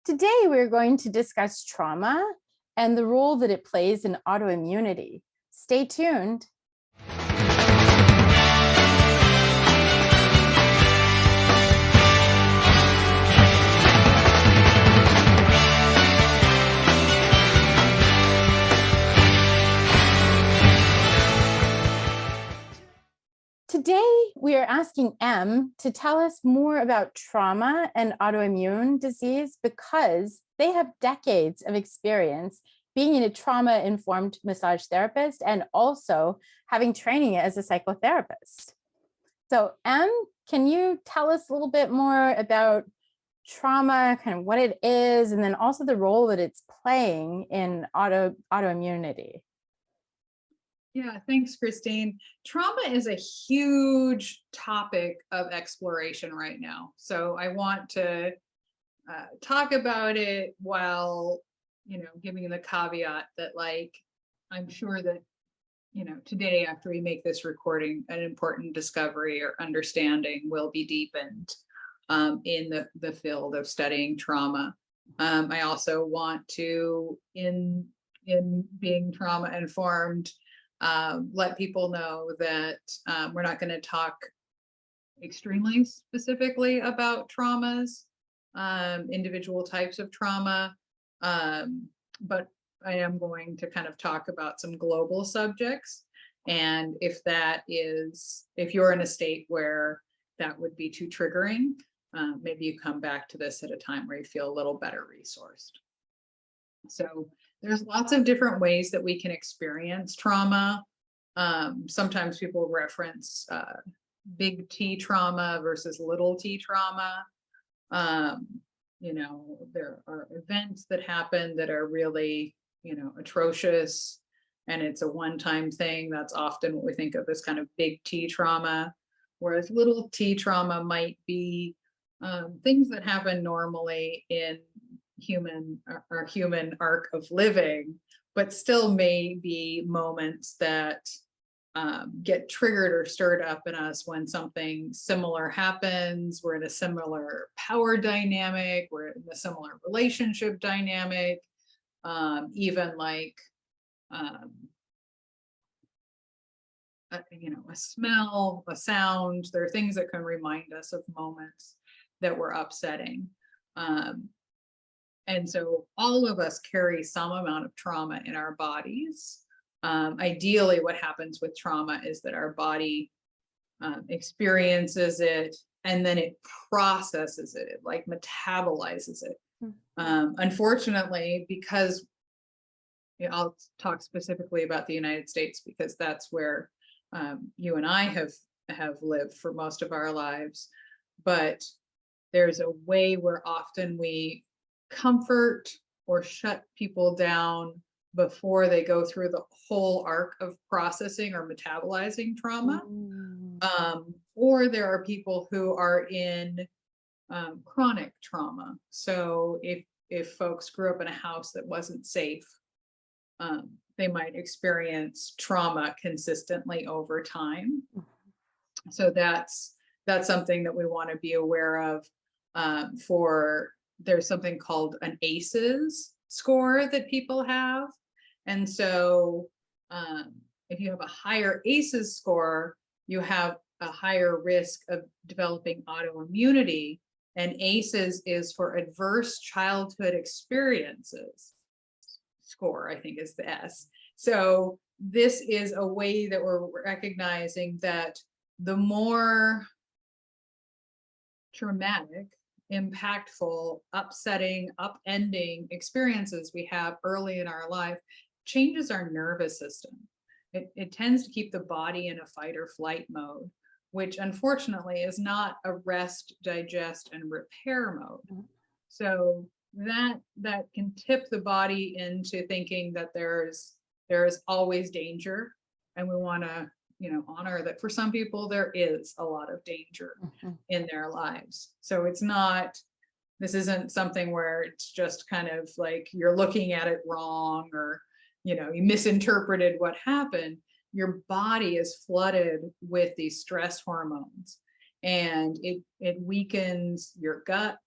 Today, we're going to discuss trauma and the role that it plays in autoimmunity. Stay tuned. Today, we are asking Em to tell us more about trauma and autoimmune disease because they have decades of experience being a trauma-informed massage therapist and also having training as a psychotherapist. So Em, can you tell us a little bit more about trauma, kind of what it is, and then also the role that it's playing in autoimmunity? Yeah, thanks, Christine. Trauma is a huge topic of exploration right now. So I want to talk about it while, giving the caveat that, I'm sure that, today after we make this recording, an important discovery or understanding will be deepened in the field of studying trauma. I also want to, in being trauma informed, let people know that we're not going to talk extremely specifically about traumas, individual types of trauma, but I am going to kind of talk about some global subjects. And if you're in a state where that would be too triggering, maybe you come back to this at a time where you feel a little better resourced. So there's lots of different ways that we can experience trauma. Sometimes people reference big T trauma versus little t trauma. There are events that happen that are really, atrocious, and it's a one-time thing. That's often what we think of as kind of big T trauma, whereas little t trauma might be things that happen normally in human arc of living, but still may be moments that get triggered or stirred up in us when something similar happens. We're in a similar power dynamic, we're in a similar relationship dynamic, even a smell, a sound. There are things that can remind us of moments that were upsetting. And so all of us carry some amount of trauma in our bodies. Ideally, what happens with trauma is that our body experiences it and then it processes it, it metabolizes it. Unfortunately, because I'll talk specifically about the United States because that's where you and I have lived for most of our lives. But there's a way where often we comfort or shut people down before they go through the whole arc of processing or metabolizing trauma. Or there are people who are in chronic trauma. So if folks grew up in a house that wasn't safe, they might experience trauma consistently over time. So that's something that we want to be aware of. There's something called an ACEs score that people have. And so if you have a higher ACEs score, you have a higher risk of developing autoimmunity. And ACEs is for adverse childhood experiences score, I think is the S. So this is a way that we're recognizing that the more traumatic, impactful, upsetting, upending experiences we have early in our life changes our nervous system. It tends to keep the body in a fight or flight mode, which unfortunately is not a rest, digest, and repair mode. So that can tip the body into thinking that there is always danger, and we want to honor that for some people there is a lot of danger in their lives. So this isn't something where it's just kind of like you're looking at it wrong or you misinterpreted what happened. Your body is flooded with these stress hormones, and it weakens your gut,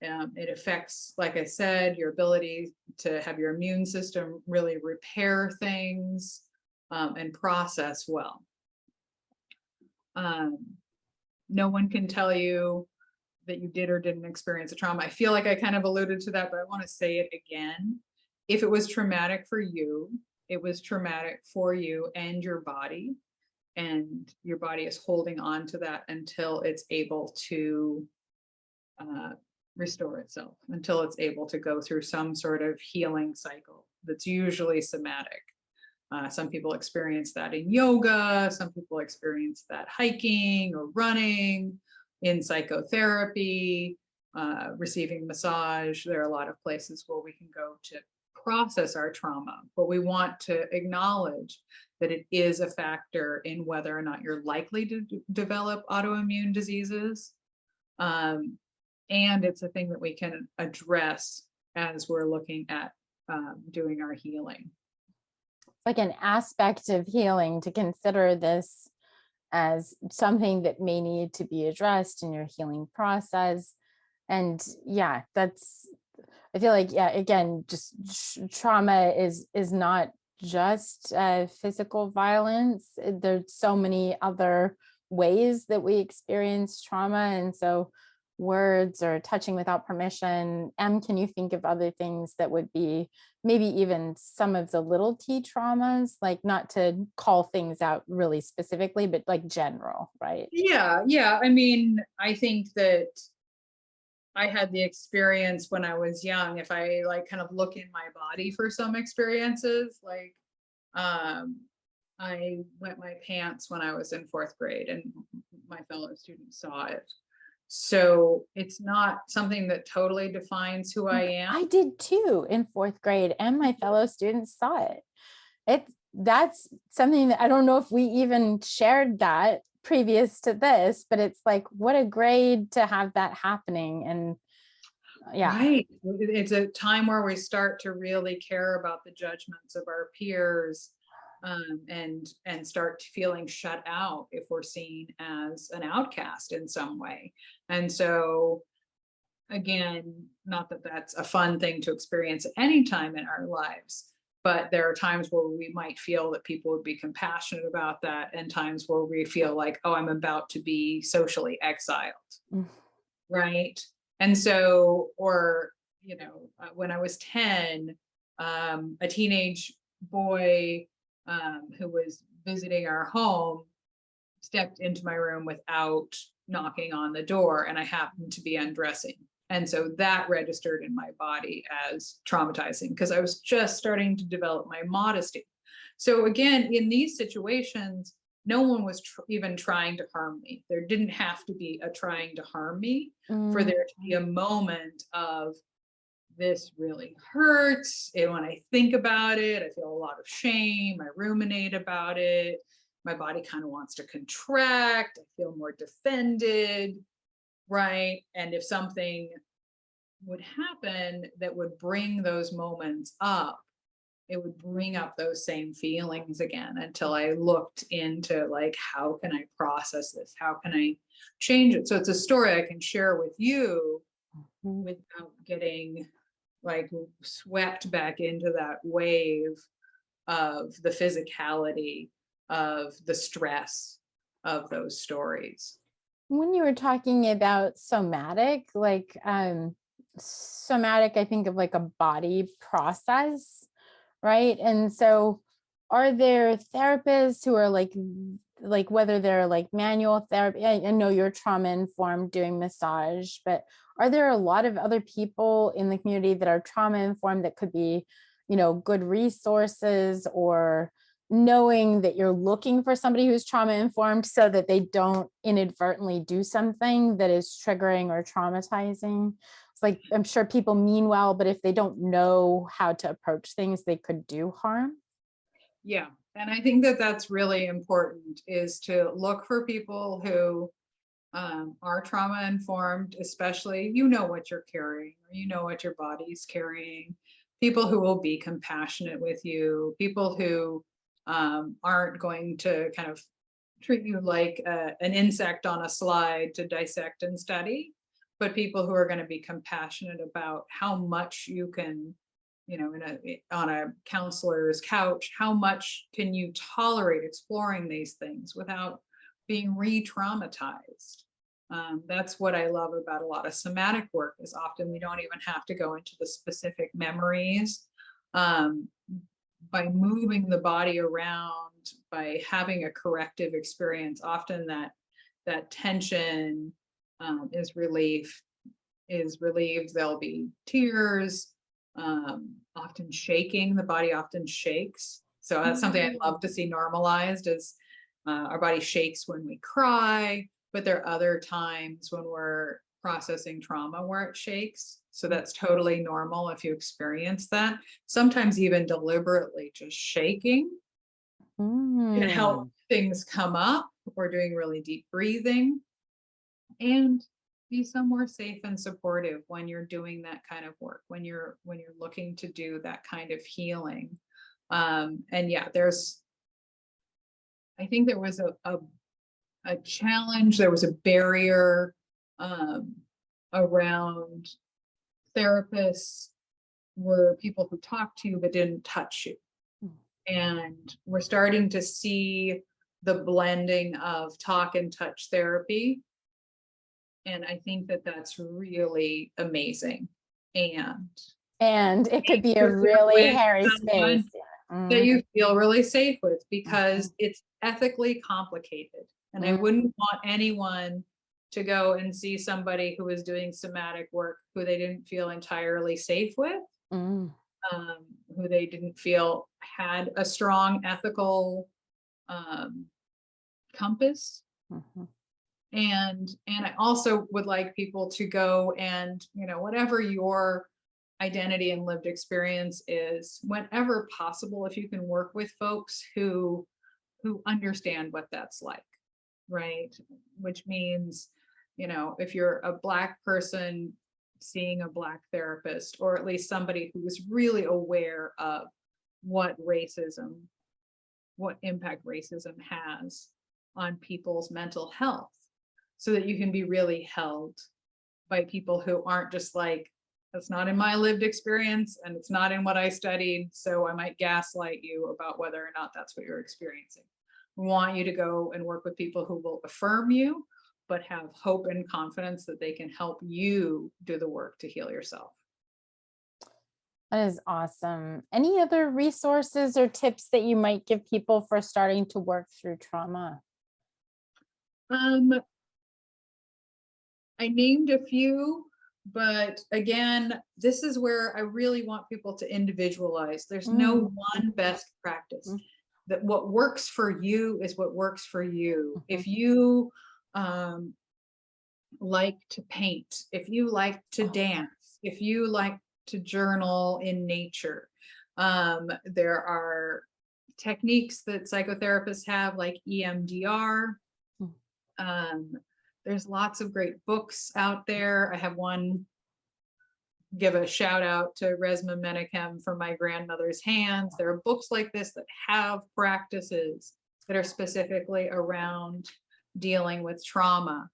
It affects, like I said, your ability to have your immune system really repair things and process well. Um, no one can tell you that you did or didn't experience a trauma. I feel like I kind of alluded to that, but I want to say it again. If it was traumatic for you, it was traumatic for you and your body is holding on to that until it's able to restore itself, until it's able to go through some sort of healing cycle that's usually somatic. Some people experience that in yoga, some people experience that hiking or running, in psychotherapy, receiving massage. There are a lot of places where we can go to process our trauma, but we want to acknowledge that it is a factor in whether or not you're likely to develop autoimmune diseases. And it's a thing that we can address as we're looking at doing our healing. Like an aspect of healing to consider this as something that may need to be addressed in your healing process. And yeah, I feel like, yeah, again, just trauma is not just physical violence. There's so many other ways that we experience trauma. And so words or touching without permission. Can you think of other things that would be maybe even some of the little t traumas, like not to call things out really specifically, but like general, right? Yeah. I mean, I think that I had the experience when I was young. If I like kind of look in my body for some experiences, like I wet my pants when I was in 4th grade and my fellow students saw it. So it's not something that totally defines who I am. I did too in 4th grade, and my fellow students saw it. That's something that I don't know if we even shared that previous to this, but it's like, what a grade to have that happening. And yeah. Right. It's a time where we start to really care about the judgments of our peers, and start feeling shut out if we're seen as an outcast in some way. And so, again, not that that's a fun thing to experience at any time in our lives, but there are times where we might feel that people would be compassionate about that, and times where we feel like, oh, I'm about to be socially exiled. Right. And so, or, when I was 10, a teenage boy who was visiting our home stepped into my room without knocking on the door, and I happened to be undressing. And so that registered in my body as traumatizing because I was just starting to develop my modesty. So again, in these situations, no one was even trying to harm me. There didn't have to be a trying to harm me for there to be a moment of, this really hurts. And when I think about it, I feel a lot of shame. I ruminate about it. My body kind of wants to contract. I feel more defended, right? And if something would happen that would bring those moments up, it would bring up those same feelings again until I looked into, like, how can I process this? How can I change it? So it's a story I can share with you without getting like swept back into that wave of the physicality, of the stress of those stories. When you were talking about somatic, somatic, I think of like a body process, right? And so are there therapists who are like whether they're like manual therapy? I know you're trauma informed doing massage, but are there a lot of other people in the community that are trauma informed that could be, good resources, or knowing that you're looking for somebody who's trauma informed so that they don't inadvertently do something that is triggering or traumatizing? It's like, I'm sure people mean well, but if they don't know how to approach things, they could do harm. Yeah. And I think that that's really important, is to look for people who are trauma informed, especially, what you're carrying, or what your body's carrying, people who will be compassionate with you, people who aren't going to kind of treat you like an insect on a slide to dissect and study, but people who are going to be compassionate about how much you can, on a counselor's couch, how much can you tolerate exploring these things without being re-traumatized. That's what I love about a lot of somatic work, is often we don't even have to go into the specific memories. By moving the body around, by having a corrective experience, often that tension is relieved. There'll be tears, often shaking. The body often shakes. So that's something I'd love to see normalized, is our body shakes when we cry, but there are other times when we're processing trauma where it shakes. So that's totally normal if you experience that. Sometimes even deliberately just shaking can help things come up, or doing really deep breathing, and be somewhere safe and supportive when you're doing that kind of work, when you're looking to do that kind of healing. And yeah, I think there was a challenge, there was a barrier around therapists were people who talked to you but didn't touch you. And we're starting to see the blending of talk and touch therapy. And I think that that's really amazing. And it could be a really hairy space that you feel really safe with, because it's ethically complicated. And I wouldn't want anyone to go and see somebody who was doing somatic work who they didn't feel entirely safe with, who they didn't feel had a strong ethical compass. And I also would like people to go and, whatever your identity and lived experience is, whenever possible, if you can work with folks who understand what that's like, right? Which means, if you're a Black person seeing a Black therapist, or at least somebody who is really aware of what impact racism has on people's mental health, so that you can be really held by people who aren't just like, that's not in my lived experience and it's not in what I studied, so I might gaslight you about whether or not that's what you're experiencing. We want you to go and work with people who will affirm you, but have hope and confidence that they can help you do the work to heal yourself. That is awesome. Any other resources or tips that you might give people for starting to work through trauma? I named a few, but again, this is where I really want people to individualize. There's no one best practice. That what works for you is what works for you. If you like to paint, if you like to dance, if you like to journal in nature, there are techniques that psychotherapists have, like EMDR. There's lots of great books out there. I have one, give a shout out to Resmaa Menakem, From My Grandmother's Hands. There are books like this that have practices that are specifically around dealing with trauma.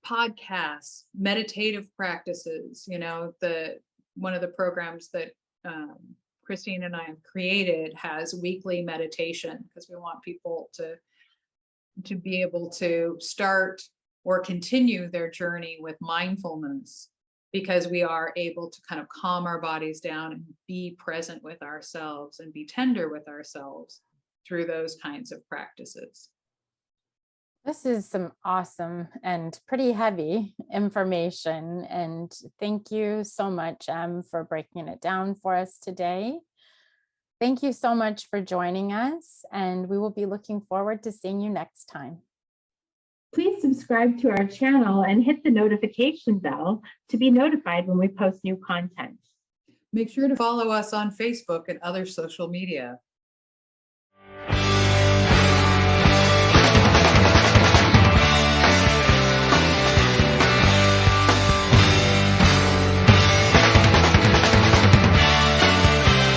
Podcasts, meditative practices, one of the programs that Christine and I have created has weekly meditation, because we want people to be able to start or continue their journey with mindfulness, because we are able to kind of calm our bodies down and be present with ourselves and be tender with ourselves through those kinds of practices. This is some awesome and pretty heavy information. And thank you so much, Em, for breaking it down for us today. Thank you so much for joining us, and we will be looking forward to seeing you next time. Please subscribe to our channel and hit the notification bell to be notified when we post new content. Make sure to follow us on Facebook and other social media.